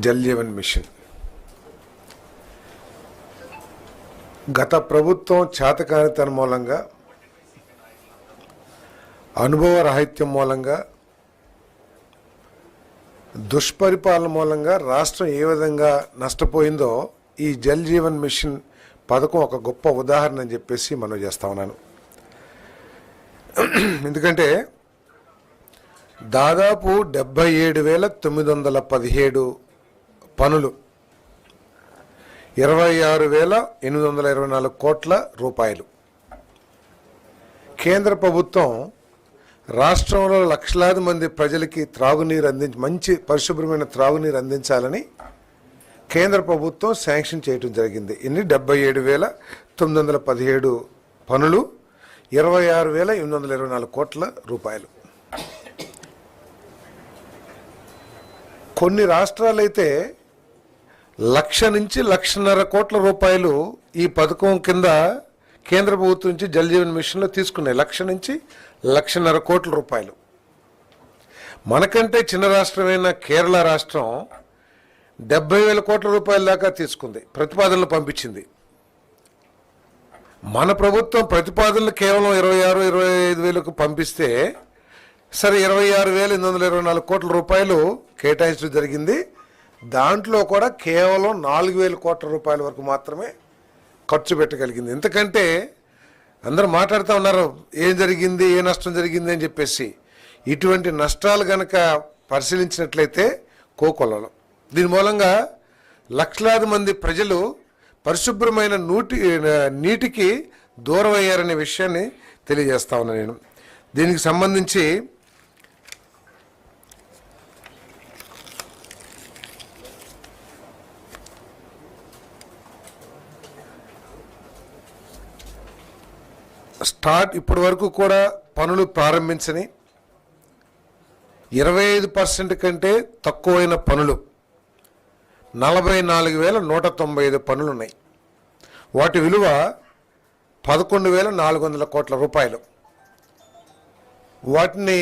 Jal Jeevan machine గత ప్రభుత్వం చేతకానితనం మూలంగా, అనుభవ రాహిత్యం మూలంగా, దుష్పరిపాలన మూలంగా రాష్ట్రం ఏ విధంగా నష్టపోయిందో ఈ జల్ జీవన్ మిషన్ పథకం ఒక గొప్ప ఉదాహరణ అని చెప్పేసి మనం చేస్తా ఉన్నాను. ఎందుకంటే దాదాపు 77,917 పనులు, 26,824 కోట్ల రూపాయలు. కేంద్ర ప్రభుత్వం రాష్ట్రంలో లక్షలాది మంది ప్రజలకి మంచి పరిశుభ్రమైన త్రాగునీరు అందించాలని కేంద్ర ప్రభుత్వం శాంక్షన్ చేయడం జరిగింది. ఇన్ని 77,917 పనులు, 26,824 కోట్ల రూపాయలు. కొన్ని రాష్ట్రాలైతే 1,00,000 నుంచి 1,50,000 కోట్ల రూపాయలు ఈ పథకం కింద కేంద్ర ప్రభుత్వం నుంచి జల్ జీవన్ మిషన్లో తీసుకున్నాయి. 1,00,000 నుంచి 1,50,000 కోట్ల రూపాయలు. మనకంటే చిన్న రాష్ట్రమైన కేరళ రాష్ట్రం 70,000 కోట్ల రూపాయల దాకా తీసుకుంది, ప్రతిపాదనలు పంపించింది. మన ప్రభుత్వం ప్రతిపాదనలు కేవలం 26,000-25,000కు పంపిస్తే సరే 26,824 కోట్ల రూపాయలు కేటాయించడం జరిగింది. దాంట్లో కూడా కేవలం 4,000 కోట్ల రూపాయల వరకు మాత్రమే ఖర్చు పెట్టగలిగింది. ఎందుకంటే అందరూ మాట్లాడుతూ ఉన్నారు ఏం జరిగింది, ఏ నష్టం జరిగింది అని చెప్పేసి. ఇటువంటి నష్టాలు కనుక పరిశీలించినట్లయితే కోకొల్లలో. దీని మూలంగా లక్షలాది మంది ప్రజలు పరిశుభ్రమైన నీటికి దూరం అయ్యారనే విషయాన్ని తెలియజేస్తా ఉన్నాను నేను. దీనికి సంబంధించి ఇప్పటి వరకు కూడా పనులు ప్రారంభించని 25% కంటే తక్కువైన పనులు 44,195 పనులు ఉన్నాయి. వాటి విలువ 11,400 కోట్ల రూపాయలు. వాటిని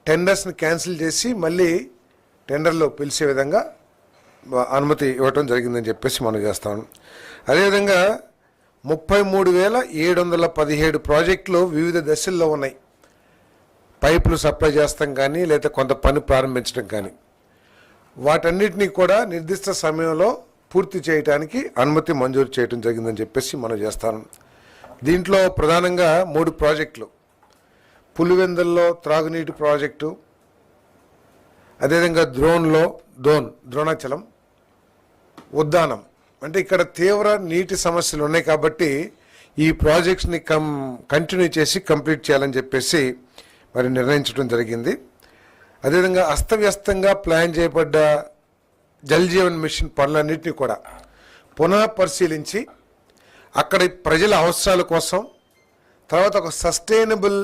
టెండర్స్ని క్యాన్సిల్ చేసి మళ్ళీ టెండర్లో పిలిచే విధంగా అనుమతి ఇవ్వటం జరిగిందని చెప్పేసి మనం చేస్తాం. అదేవిధంగా 33,717 ప్రాజెక్టులు వివిధ దశల్లో ఉన్నాయి. పైపులు సప్లై చేస్తాం కానీ లేదా కొంత పని ప్రారంభించడం కానీ వాటన్నిటినీ కూడా నిర్దిష్ట సమయంలో పూర్తి చేయడానికి అనుమతి మంజూరు చేయడం జరిగిందని చెప్పేసి మనం చేస్తాను. దీంట్లో ప్రధానంగా 3 ప్రాజెక్టులు, పులివెందుల్లో త్రాగునీటి ప్రాజెక్టు, అదేవిధంగా ద్రోణాచలం, ఉద్దానం. అంటే ఇక్కడ తీవ్ర నీటి సమస్యలు ఉన్నాయి కాబట్టి ఈ ప్రాజెక్ట్స్ని కంటిన్యూ చేసి కంప్లీట్ చేయాలని చెప్పేసి మరి నిర్ణయించడం జరిగింది. అదేవిధంగా అస్తవ్యస్తంగా ప్లాన్ చేయబడ్డ జల్ జీవన్ మిషన్ పనులన్నింటినీ కూడా పునః పరిశీలించి అక్కడ ప్రజల అవసరాల కోసం, తర్వాత ఒక సస్టైనబుల్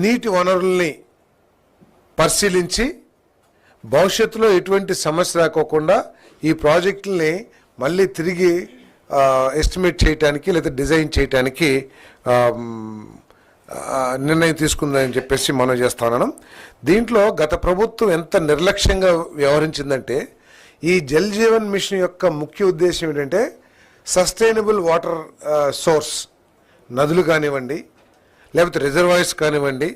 నీటి వనరుల్ని పరిశీలించి భవిష్యత్తులో ఎటువంటి సమస్య రాకోకుండా ఈ ప్రాజెక్టుల్ని మళ్ళీ తిరిగి ఎస్టిమేట్ చేయడానికి లేదా డిజైన్ చేయడానికి నిర్ణయం తీసుకుందని చెప్పేసి మనం చేస్తున్నాం. దీంట్లో గత ప్రభుత్వం ఎంత నిర్లక్ష్యంగా వ్యవహరించిందంటే ఈ జల్ జీవన్ మిషన్ యొక్క ముఖ్య ఉద్దేశం ఏంటంటే సస్టైనబుల్ వాటర్ సోర్స్, నదులు కానివ్వండి, లేకపోతే రిజర్వాయర్స్ కానివ్వండి,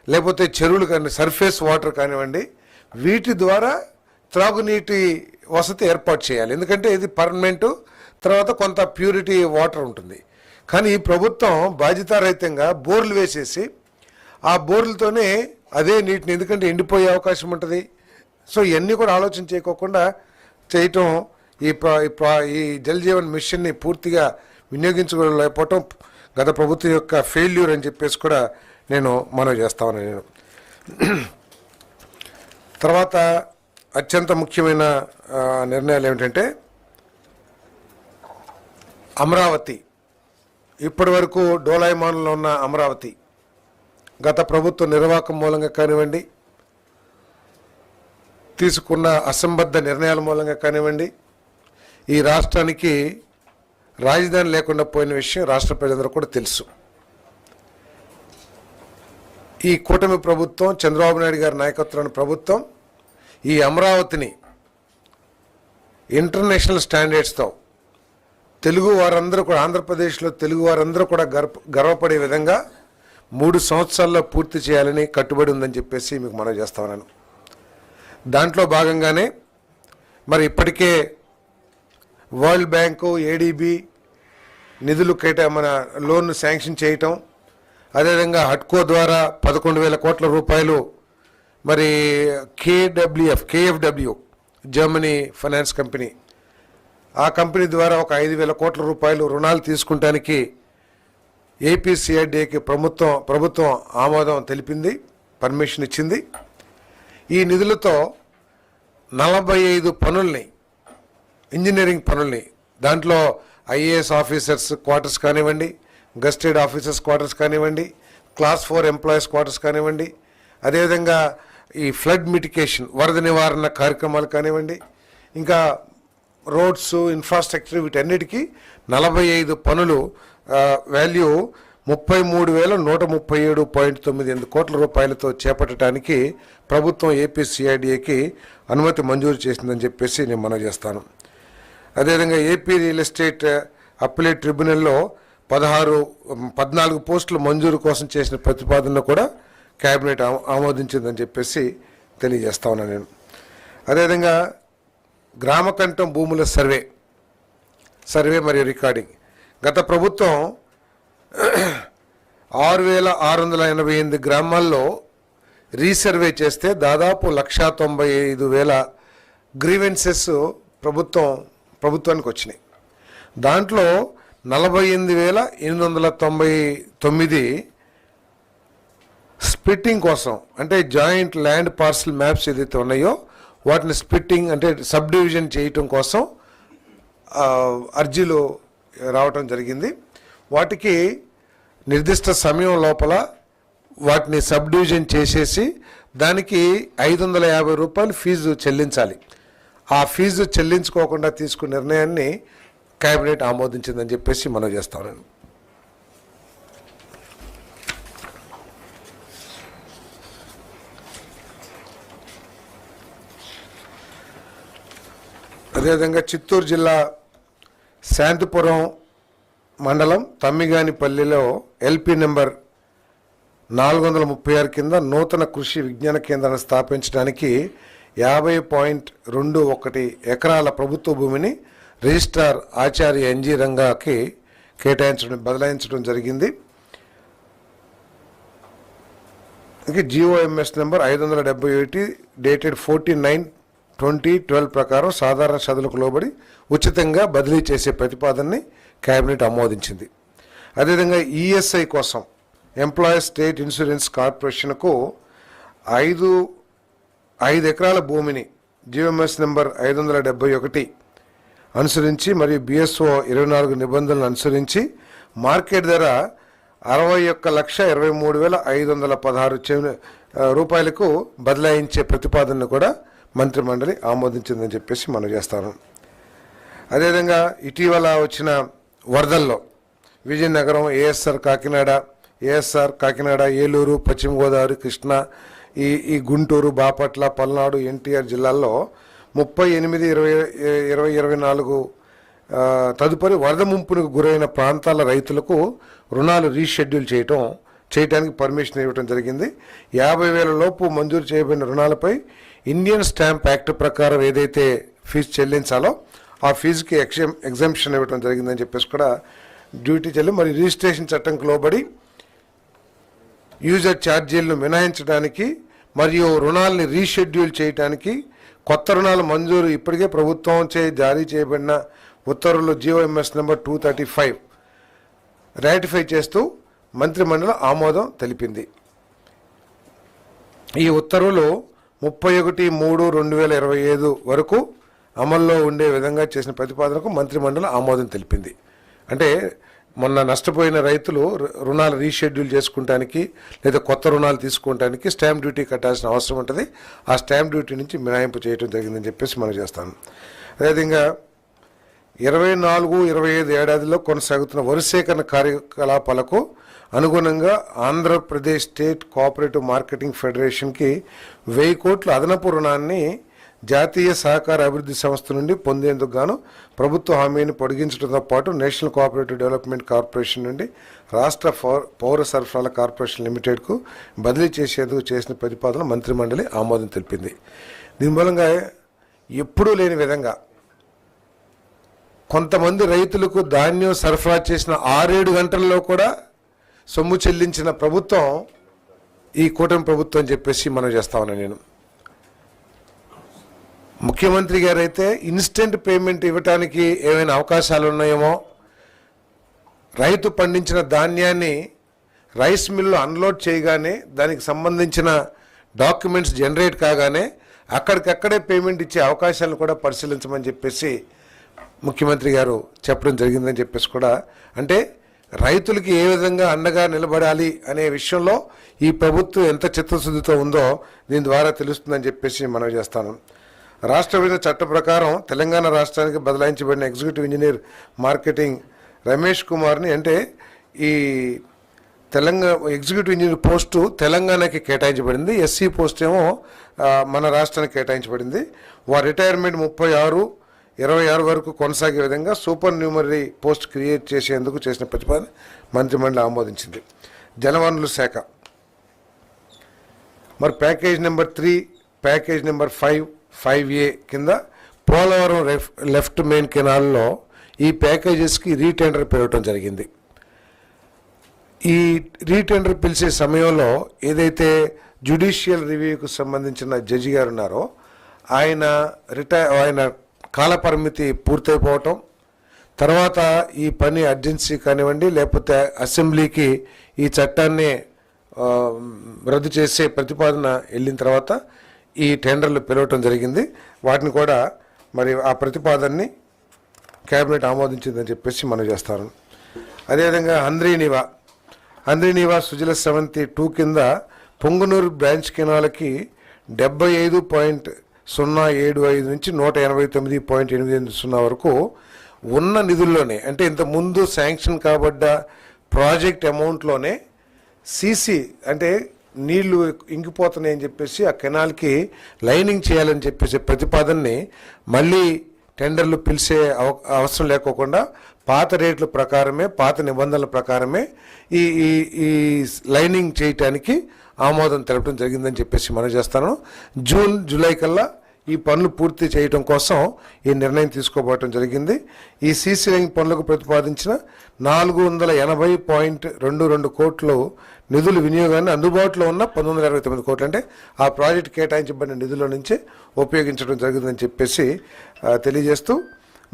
లేకపోతే చెరువులు కానీ సర్ఫేస్ వాటర్ కానివ్వండి, వీటి ద్వారా త్రాగునీటి వసతి ఏర్పాటు చేయాలి. ఎందుకంటే ఇది పర్మనెంట్, తర్వాత కొంత ప్యూరిటీ వాటర్ ఉంటుంది. కానీ ఈ ప్రభుత్వం బాధ్యతారహితంగా బోర్లు వేసేసి ఆ బోర్లతోనే అదే నీటిని, ఎందుకంటే ఎండిపోయే అవకాశం ఉంటుంది. సో ఇవన్నీ కూడా ఆలోచన చేయకోకుండా చేయటం ఈ జల్ జీవన్ మిషన్ని పూర్తిగా వినియోగించుకోలేకపోవటం గత ప్రభుత్వం యొక్క ఫెయిల్యూర్ అని చెప్పేసి కూడా నేను మనవి చేస్తా ఉన్నాను. తర్వాత అత్యంత ముఖ్యమైన నిర్ణయాలు ఏమిటంటే అమరావతి, ఇప్పటి వరకు డోలాయమానంలో ఉన్న అమరావతి గత ప్రభుత్వ నిర్వాహకం మూలంగా కానివ్వండి, తీసుకున్న అసంబద్ధ నిర్ణయాల మూలంగా కానివ్వండి, ఈ రాష్ట్రానికి రాజధాని లేకుండా పోయిన విషయం రాష్ట్ర ప్రజలందరూ కూడా తెలుసు. ఈ కూటమి ప్రభుత్వం, చంద్రబాబు నాయుడు గారి నాయకత్వంలోని ప్రభుత్వం ఈ అమరావతిని ఇంటర్నేషనల్ స్టాండర్డ్స్తో తెలుగు వారందరూ కూడా, ఆంధ్రప్రదేశ్లో తెలుగు వారందరూ కూడా గర్వపడే విధంగా 3 సంవత్సరాల్లో పూర్తి చేయాలని కట్టుబడి ఉందని చెప్పేసి మీకు మనవి చేస్తా ఉన్నాను. దాంట్లో భాగంగానే మరి ఇప్పటికే వరల్డ్ బ్యాంకు, ఏడీబీ నిధులు మన లోన్ను శాంక్షన్ చేయటం, అదేవిధంగా హట్కో ద్వారా 11,000 కోట్ల రూపాయలు, మరి కేఎఫ్డబ్ల్యూ జర్మనీ ఫైనాన్స్ కంపెనీ, ఆ కంపెనీ ద్వారా ఒక 5,000 కోట్ల రూపాయలు రుణాలు తీసుకుంటానికి ఏపీసీఐడిఏకి ప్రభుత్వం ఆమోదం తెలిపింది, పర్మిషన్ ఇచ్చింది. ఈ నిధులతో 45 పనుల్ని, ఇంజనీరింగ్ పనుల్ని, దాంట్లో ఐఏఎస్ ఆఫీసర్స్ క్వార్టర్స్ కానివ్వండి, గస్టెడ్ ఆఫీసర్స్ క్వార్టర్స్ కానివ్వండి, క్లాస్ 4 ఎంప్లాయీస్ క్వార్టర్స్ కానివ్వండి, అదేవిధంగా ఈ ఫ్లడ్ మిటికేషన్ వరద నివారణ కార్యక్రమాలు కానివ్వండి, ఇంకా రోడ్స్, ఇన్ఫ్రాస్ట్రక్చర్, వీటన్నిటికీ 45 పనులు వాల్యూ 33,137.98 కోట్ల రూపాయలతో చేపట్టడానికి ప్రభుత్వం ఏపీసీఐడిఏకి అనుమతి మంజూరు చేసిందని చెప్పేసి నేను మనవి చేస్తాను. అదేవిధంగా ఏపీ రియల్ ఎస్టేట్ అప్పీలేట్ ట్రిబ్యునల్లో 14 పోస్టుల మంజూరు కోసం చేసిన ప్రతిపాదనను కూడా కేబినెట్ ఆమోదించిందని చెప్పేసి తెలియజేస్తా ఉన్నాను నేను. అదేవిధంగా గ్రామకంఠం భూముల సర్వే మరియు రికార్డింగ్, గత ప్రభుత్వం 6,688 గ్రామాల్లో రీసర్వే చేస్తే దాదాపు 1,95,000 గ్రీవెన్సెస్ ప్రభుత్వానికి వచ్చినాయి. దాంట్లో 48,899 స్ప్లిట్టింగ్ కోసం, అంటే జాయింట్ ల్యాండ్ పార్సల్ మ్యాప్స్ ఏదైతే ఉన్నాయో వాటిని స్ప్లిట్టింగ్ అంటే సబ్ డివిజన్ చేయటం కోసం అర్జీలు రావటం జరిగింది. వాటికి నిర్దిష్ట సమయం లోపల వాటిని సబ్ డివిజన్ చేసేసి దానికి 550 రూపాయలు ఫీజు చెల్లించాలి. ఆ ఫీజు చెల్లించుకోకుండా తీసుకున్న నిర్ణయాన్ని కేబినెట్ ఆమోదించిందని చెప్పేసి మనం చేస్తాను. అదేవిధంగా చిత్తూరు జిల్లా శాంతిపురం మండలం తమ్మిగానిపల్లిలో ఎల్పీ నెంబర్ 436 కింద నూతన కృషి విజ్ఞాన కేంద్రాన్ని స్థాపించడానికి 50.21 ఎకరాల ప్రభుత్వ భూమిని రిజిస్ట్రార్ ఆచార్య ఎన్జీ రంగాకి బదలాయించడం జరిగింది. జిఓఎంఎస్ నెంబర్ 571 డేటెడ్ 14/9/2012 ప్రకారం సాధారణ షరతులకు లోబడి ఉచితంగా బదిలీ చేసే ప్రతిపాదనని కేబినెట్ ఆమోదించింది. అదేవిధంగా ఈఎస్ఐ కోసం ఎంప్లాయీస్ స్టేట్ ఇన్సూరెన్స్ కార్పొరేషన్కు 5 ఎకరాల భూమిని జిఓఎంఎస్ నెంబర్ 571 అనుసరించి మరియు బిఎస్ఓ 24 నిబంధనలు అనుసరించి మార్కెట్ ధర 61,23,516 రూపాయలకు బదలాయించే ప్రతిపాదనను కూడా మంత్రిమండలి ఆమోదించిందని చెప్పేసి మనం చేస్తాను. అదేవిధంగా ఇటీవల వచ్చిన వరదల్లో విజయనగరం, ఏఎస్ఆర్ కాకినాడ, ఏలూరు, పశ్చిమ గోదావరి, కృష్ణా, ఈ గుంటూరు, బాపట్ల, పల్నాడు, ఎన్టీఆర్ జిల్లాల్లో 38/20/24 తదుపరి వరద ముంపునకు గురైన ప్రాంతాల రైతులకు రుణాలు రీషెడ్యూల్ చేయడానికి పర్మిషన్ ఇవ్వడం జరిగింది. 50,000 లోపు మంజూరు చేయబడిన రుణాలపై ఇండియన్ స్టాంప్ యాక్ట్ ప్రకారం ఏదైతే ఫీజు చెల్లించాలో ఆ ఫీజుకి ఎగ్జంప్షన్ ఇవ్వడం జరిగిందని చెప్పేసి కూడా డ్యూటీ చెల్లి మరి రిజిస్ట్రేషన్ చట్టంకు లోబడి యూజర్ ఛార్జీలను మినహాయించడానికి మరియు రుణాలని రీషెడ్యూల్ చేయడానికి కొత్త రుణాల మంజూరు ఇప్పటికే ప్రభుత్వంచే జారీ చేయబడిన ఉత్తర్వులు జిఓఎంఎస్ నెంబర్ 235 రాటిఫై చేస్తూ మంత్రిమండలి ఆమోదం తెలిపింది. ఈ ఉత్తర్వులు 31/3/2025 వరకు అమల్లో ఉండే విధంగా చేసిన ప్రతిపాదనకు మంత్రిమండలి ఆమోదం తెలిపింది. అంటే మొన్న నష్టపోయిన రైతులు రుణాలు రీషెడ్యూల్ చేసుకుంటానికి లేదా కొత్త రుణాలు తీసుకోవడానికి స్టాంప్ డ్యూటీ కట్టాల్సిన అవసరం ఉంటుంది. ఆ స్టాంప్ డ్యూటీ నుంచి మినహాయింపు చేయడం జరిగిందని చెప్పేసి మనం చేస్తాను. అదేవిధంగా 24-25 ఏడాదిలో కొనసాగుతున్న వరి సేకరణ కార్యకలాపాలకు అనుగుణంగా ఆంధ్రప్రదేశ్ స్టేట్ కోఆపరేటివ్ మార్కెటింగ్ ఫెడరేషన్కి 1,000 కోట్ల అదనపు రుణాన్ని జాతీయ సహకార అభివృద్ధి సంస్థ నుండి పొందేందుకు గాను ప్రభుత్వ హామీని పొడిగించడంతో పాటు నేషనల్ కోఆపరేటివ్ డెవలప్మెంట్ కార్పొరేషన్ నుండి రాష్ట్ర పౌర సరఫరాల కార్పొరేషన్ లిమిటెడ్కు బదిలీ చేసేందుకు చేసిన ప్రతిపాదన మంత్రిమండలి ఆమోదం తెలిపింది. దీని మూలంగా ఎప్పుడూ లేని విధంగా కొంతమంది రైతులకు ధాన్యం సరఫరా చేసిన 6-7 గంటల్లో కూడా సొమ్ము చెల్లించిన ప్రభుత్వం ఈ కూటమి ప్రభుత్వం అని చెప్పేసి మనం చేస్తా ఉన్నాను. నేను ముఖ్యమంత్రి గారు అయితే ఇన్స్టెంట్ పేమెంట్ ఇవ్వటానికి ఏమైనా అవకాశాలు ఉన్నాయేమో, రైతు పండించిన ధాన్యాన్ని రైస్ మిల్లు అన్లోడ్ చేయగానే దానికి సంబంధించిన డాక్యుమెంట్స్ జనరేట్ కాగానే అక్కడికక్కడే పేమెంట్ ఇచ్చే అవకాశాలను కూడా పరిశీలించమని చెప్పేసి ముఖ్యమంత్రి గారు చెప్పడం జరిగిందని చెప్పేసి కూడా, అంటే రైతులకి ఏ విధంగా అండగా నిలబడాలి అనే విషయంలో ఈ ప్రభుత్వం ఎంత చిత్తశుద్ధితో ఉందో దీని ద్వారా తెలుస్తుందని చెప్పేసి మనం చేస్తాను. రాష్ట్ర విభజన చట్ట ప్రకారం తెలంగాణ రాష్ట్రానికి బదలాయించబడిన ఎగ్జిక్యూటివ్ ఇంజనీర్ మార్కెటింగ్ రమేష్ కుమార్ని, అంటే ఈ తెలంగాణ ఎగ్జిక్యూటివ్ ఇంజనీర్ పోస్టు తెలంగాణకి కేటాయించబడింది, ఎస్సీ పోస్ట్ ఏమో మన రాష్ట్రానికి కేటాయించబడింది. వారి రిటైర్మెంట్ 36/26 వరకు కొనసాగే విధంగా సూపర్ న్యూమరీ పోస్ట్ క్రియేట్ చేసేందుకు చేసిన ప్రతిపాదన మంత్రిమండలి ఆమోదించింది. జలవనరుల శాఖ మరి package number 3, package number 5A కింద పోలవరం లెఫ్ట్ మెయిన్ కెనాల్లో ఈ ప్యాకేజెస్కి రీటెండర్ పిలవటం జరిగింది. ఈ రీటెండర్ పిలిచే సమయంలో ఏదైతే జ్యుడిషియల్ రివ్యూకు సంబంధించిన జడ్జి గారు ఉన్నారో ఆయన కాలపరిమితి పూర్తయిపోవటం, తర్వాత ఈ పని అర్జెన్సీ కానివ్వండి లేకపోతే అసెంబ్లీకి ఈ చట్టాన్ని రద్దు చేసే ప్రతిపాదన వెళ్ళిన తర్వాత ఈ టెండర్లు పిలవటం జరిగింది. వాటిని కూడా మరి ఆ ప్రతిపాదనని కేబినెట్ ఆమోదించిందని చెప్పేసి మనం చేస్తాను. అదేవిధంగా హంద్రీనీవా సుజల సెవెంతి 2 కింద పొంగునూరు బ్రాంచ్ కెనాల్కి 75.075 నుంచి 189.880 వరకు ఉన్న నిధుల్లోనే, అంటే ఇంతకుముందు శాంక్షన్ కాబడ్డ ప్రాజెక్ట్ అమౌంట్లోనే సీసీ అంటే నీళ్లు ఇంకిపోతున్నాయని చెప్పేసి ఆ కెనాల్కి లైనింగ్ చేయాలని చెప్పేసి ప్రతిపాదనని మళ్ళీ టెండర్లు పిలిచే అవసరం లేకోకుండా పాత రేట్ల ప్రకారమే, పాత నిబంధనల ప్రకారమే ఈ ఈ లైనింగ్ చేయటానికి ఆమోదం తెలపడం జరిగిందని చెప్పేసి మనం చేస్తాను. జూలై కల్లా ఈ పనులు పూర్తి చేయడం కోసం ఈ నిర్ణయం తీసుకోబోవటం జరిగింది. ఈ సీసీ లైన్ పనులకు ప్రతిపాదించిన 480.22 కోట్లు నిధుల వినియోగాన్ని అందుబాటులో ఉన్న 1929 కోట్లు, అంటే ఆ ప్రాజెక్టు కేటాయించబడిన నిధుల నుంచే ఉపయోగించడం జరిగిందని చెప్పేసి తెలియజేస్తూ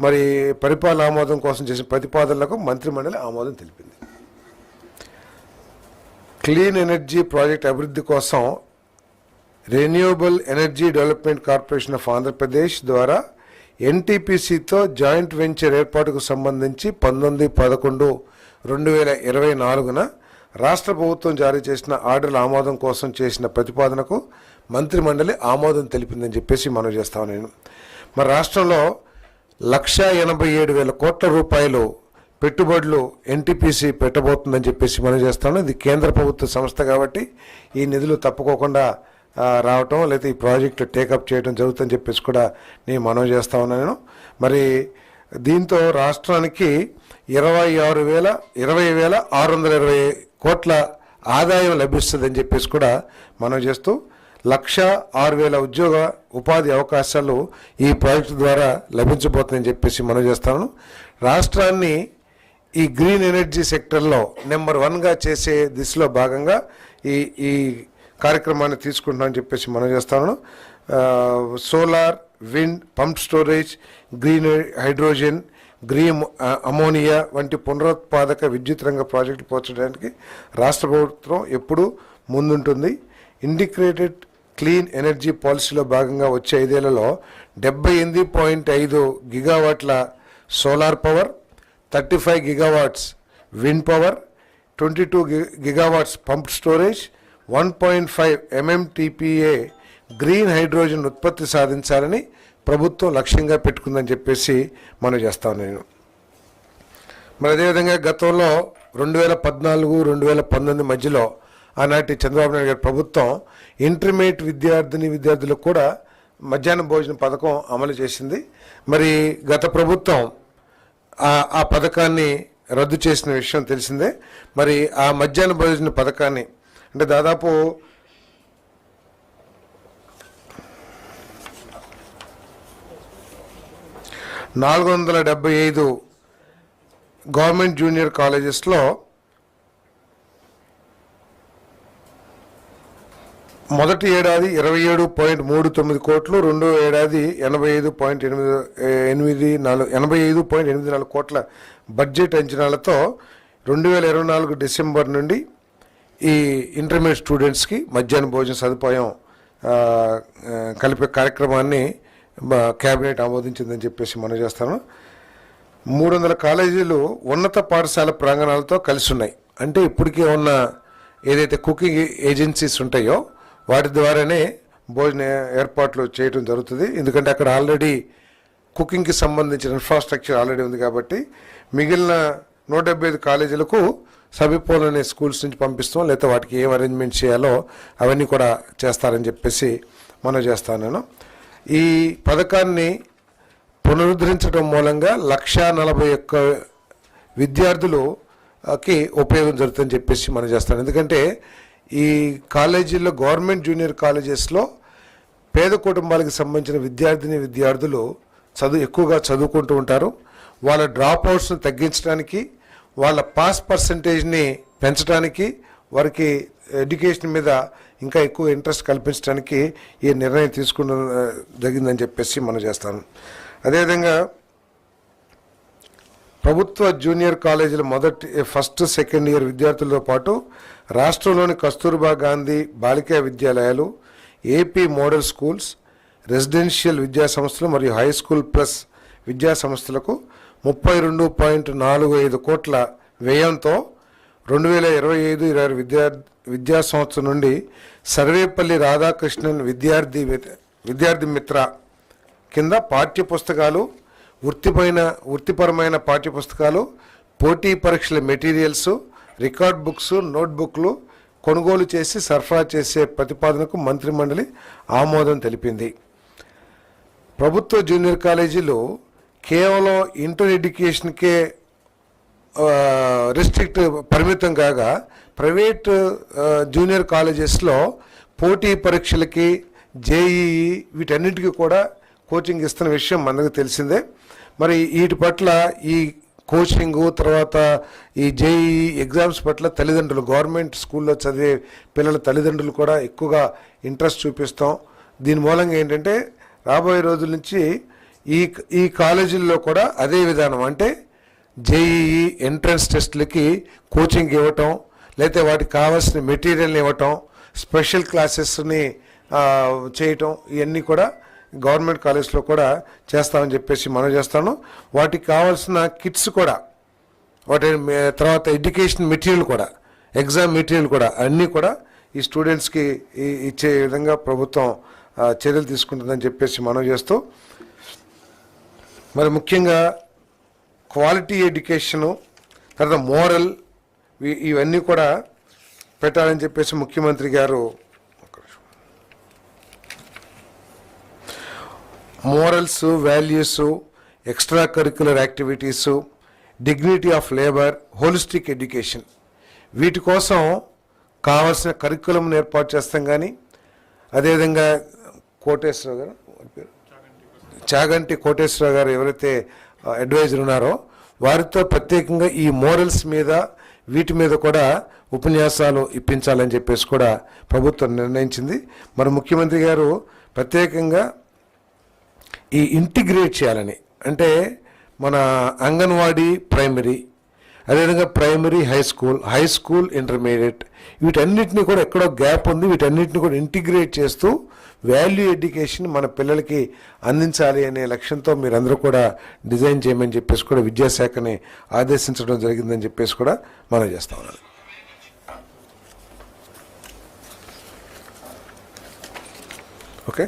మరి పరిపాలన ఆమోదం కోసం చేసిన ప్రతిపాదనలకు మంత్రిమండలి ఆమోదం తెలిపింది. క్లీన్ ఎనర్జీ ప్రాజెక్ట్ అభివృద్ధి కోసం renewable energy development corporation of Andhra Pradesh ద్వారా ఎన్టీపీసీతో జాయింట్ వెంచర్ ఏర్పాటుకు సంబంధించి 19/11/2024 రాష్ట్ర ప్రభుత్వం జారీ చేసిన ఆర్డర్ల ఆమోదం కోసం చేసిన ప్రతిపాదనకు మంత్రిమండలి ఆమోదం తెలిపిందని చెప్పేసి మనం చేస్తాను. నేను మరి రాష్ట్రంలో 1,87,000 కోట్ల రూపాయలు పెట్టుబడులు ఎన్టీపీసీ పెట్టబోతుందని చెప్పేసి మనం చేస్తాను. ఇది కేంద్ర ప్రభుత్వ సంస్థ కాబట్టి ఈ నిధులు తప్పుకోకుండా రావటం లేదా ఈ ప్రాజెక్టు టేకప్ చేయడం జరుగుతుందని చెప్పేసి కూడా నేను మనవి చేస్తా ఉన్నాను. నేను మరి దీంతో రాష్ట్రానికి 20,620 కోట్ల ఆదాయం లభిస్తుందని చెప్పేసి కూడా మనం చేస్తూ 1,06,000 ఉపాధి అవకాశాలు ఈ ప్రాజెక్టు ద్వారా లభించబోతుందని చెప్పేసి మనం చేస్తాను. రాష్ట్రాన్ని ఈ గ్రీన్ ఎనర్జీ సెక్టర్లో నెంబర్ 1గా చేసే దిశలో భాగంగా ఈ కార్యక్రమాన్ని తీసుకుంటామని చెప్పేసి మనం చేస్తాను. Solar, wind, pump storage, green hydrogen, green ammonia వంటి పునరుత్పాదక విద్యుత్ రంగ ప్రాజెక్టులు పోర్చడానికి రాష్ట్ర ప్రభుత్వం ఎప్పుడూ ముందుంటుంది. ఇంటిగ్రేటెడ్ క్లీన్ ఎనర్జీ పాలసీలో భాగంగా వచ్చే 5 ఏళ్లలో 78.5 గిగావాట్ల solar power, 35 gigawatts wind power, 22 gigawatts pump storage, 1.5 MMTPA green hydrogen ఉత్పత్తి సాధించాలని ప్రభుత్వం లక్ష్యంగా పెట్టుకుందని చెప్పేసి మనం చేస్తాను. నేను మరి అదేవిధంగా గతంలో 2014-2019 మధ్యలో ఆనాటి చంద్రబాబు నాయుడు గారి ప్రభుత్వం ఇంటర్మీడియట్ విద్యార్థులకు కూడా మధ్యాహ్న భోజన పథకం అమలు చేసింది. మరి గత ప్రభుత్వం ఆ పథకాన్ని రద్దు చేసిన విషయం తెలిసిందే. మరి ఆ మధ్యాహ్న భోజన పథకాన్ని అంటే దాదాపు 475 గవర్నమెంట్ జూనియర్ కాలేజెస్లో మొదటి ఏడాది 27.39 కోట్లు, రెండో ఏడాది 85.84 కోట్ల బడ్జెట్ అంచనాలతో 2024 డిసెంబర్ నుండి ఈ ఇంటర్మీడియట్ స్టూడెంట్స్కి మధ్యాహ్న భోజన సదుపాయం కలిపే కార్యక్రమాన్ని క్యాబినెట్ ఆమోదించిందని చెప్పేసి మనం చేస్తాను. 300 కాలేజీలు ఉన్నత పాఠశాల ప్రాంగణాలతో కలిసి ఉన్నాయి. అంటే ఇప్పటికే ఉన్న ఏదైతే కుకింగ్ ఏజెన్సీస్ ఉంటాయో వాటి ద్వారానే భోజన ఏర్పాట్లు చేయడం జరుగుతుంది. ఎందుకంటే అక్కడ ఆల్రెడీ కుకింగ్కి సంబంధించిన ఇన్ఫ్రాస్ట్రక్చర్ ఆల్రెడీ ఉంది కాబట్టి మిగిలిన 175 కాలేజీలకు సమీపంలోని స్కూల్స్ నుంచి పంపిస్తాం, లేకపోతే వాటికి ఏం అరేంజ్మెంట్ చేయాలో అవన్నీ కూడా చేస్తారని చెప్పేసి మనం చేస్తాను. నేను ఈ పథకాన్ని పునరుద్ధరించడం మూలంగా 141 విద్యార్థులకి ఉపయోగం జరుగుతుందని చెప్పేసి మనం చేస్తాను. ఎందుకంటే ఈ కాలేజీల్లో గవర్నమెంట్ జూనియర్ కాలేజెస్లో పేద కుటుంబాలకు సంబంధించిన విద్యార్థులు ఎక్కువగా చదువుకుంటూ ఉంటారు. వాళ్ళ డ్రాప్ అవుట్స్ని తగ్గించడానికి, వాళ్ళ పాస్ పర్సంటేజ్ని పెంచడానికి, వారికి ఎడ్యుకేషన్ మీద ఇంకా ఎక్కువ ఇంట్రెస్ట్ కల్పించడానికి ఈ నిర్ణయం తీసుకున్న జరిగిందని చెప్పేసి మనం చేస్తాను. అదేవిధంగా ప్రభుత్వ జూనియర్ కాలేజీల ఫస్ట్ సెకండ్ ఇయర్ విద్యార్థులతో పాటు రాష్ట్రంలోని కస్తూర్బా గాంధీ బాలికా విద్యాలయాలు, ఏపీ మోడల్ స్కూల్స్, రెసిడెన్షియల్ విద్యా సంస్థలు మరియు హై స్కూల్ ప్లస్ విద్యా సంస్థలకు 32.45 కోట్ల వ్యయంతో 2025-26 విద్యా సంవత్సరం నుండి సర్వేపల్లి రాధాకృష్ణన్ విద్యార్థి మిత్ర కింద పాఠ్యపుస్తకాలు, వృత్తిపరమైన పాఠ్యపుస్తకాలు, పోటీ పరీక్షల మెటీరియల్స్, రికార్డ్ బుక్స్, నోట్బుక్లు కొనుగోలు చేసి సరఫరా చేసే ప్రతిపాదనకు మంత్రిమండలి ఆమోదం తెలిపింది. ప్రభుత్వ జూనియర్ కాలేజీలు కేవలం ఇంటర్ ఎడ్యుకేషన్కే పరిమితం కాగా ప్రైవేట్ జూనియర్ కాలేజెస్లో పోటీ పరీక్షలకి, జేఈఈ వీటన్నిటికీ కూడా కోచింగ్ ఇస్తున్న విషయం మనకు తెలిసిందే. మరి వీటి పట్ల ఈ కోచింగు తర్వాత ఈ జేఈఈ ఎగ్జామ్స్ పట్ల తల్లిదండ్రులు, గవర్నమెంట్ స్కూల్లో చదివే పిల్లల తల్లిదండ్రులు కూడా ఎక్కువగా ఇంట్రెస్ట్ చూపిస్తాం. దీని మూలంగా ఏంటంటే రాబోయే రోజుల నుంచి ఈ కాలేజీల్లో కూడా అదే విధానం, అంటే జేఈఈ ఎంట్రన్స్ టెస్టులకి కోచింగ్ ఇవ్వటం, లేకపోతే వాటికి కావాల్సిన మెటీరియల్ని ఇవ్వటం, స్పెషల్ క్లాసెస్ని చేయటం, ఇవన్నీ కూడా గవర్నమెంట్ కాలేజ్లో కూడా చేస్తామని చెప్పేసి మనం చేస్తాను. వాటికి కావాల్సిన కిట్స్ కూడా, వాటి తర్వాత ఎడ్యుకేషన్ మెటీరియల్ కూడా, ఎగ్జామ్ మెటీరియల్ కూడా అన్నీ కూడా ఈ స్టూడెంట్స్కి ఇచ్చే విధంగా ప్రభుత్వం చర్యలు తీసుకుంటుందని చెప్పేసి మనం చేస్తూ, మరి ముఖ్యంగా క్వాలిటీ ఎడ్యుకేషను, తర్వాత మోరల్, ఇవన్నీ కూడా పెట్టాలని చెప్పేసి ముఖ్యమంత్రి గారు morals, values, extra curricular activities, dignity of labour, holistic education, వీటి కోసం కావాల్సిన కరిక్యులంను ఏర్పాటు చేస్తాం. కానీ అదేవిధంగా చాగంటి కోటేశ్వరరావు గారు ఎవరైతే అడ్వైజర్ ఉన్నారో వారితో ప్రత్యేకంగా ఈ మోరల్స్ మీద, వీటి మీద కూడా ఉపన్యాసాలు ఇప్పించాలని చెప్పేసి కూడా ప్రభుత్వం నిర్ణయించింది. మరి ముఖ్యమంత్రి గారు ప్రత్యేకంగా ఈ ఇంటిగ్రేట్ చేయాలని, అంటే మన అంగన్వాడీ ప్రైమరీ, అదేవిధంగా ప్రైమరీ హై స్కూల్ ఇంటర్మీడియట్, వీటన్నిటిని కూడా ఎక్కడో గ్యాప్ ఉంది, వీటన్నిటిని కూడా ఇంటిగ్రేట్ చేస్తూ వాల్యూ ఎడ్యుకేషన్ మన పిల్లలకి అందించాలి అనే లక్ష్యంతో మీరందరూ కూడా డిజైన్ చేయమని చెప్పేసి కూడా విద్యాశాఖని ఆదేశించడం జరిగిందని చెప్పేసి కూడా మనం చేస్తా ఉన్నాం. ఓకే.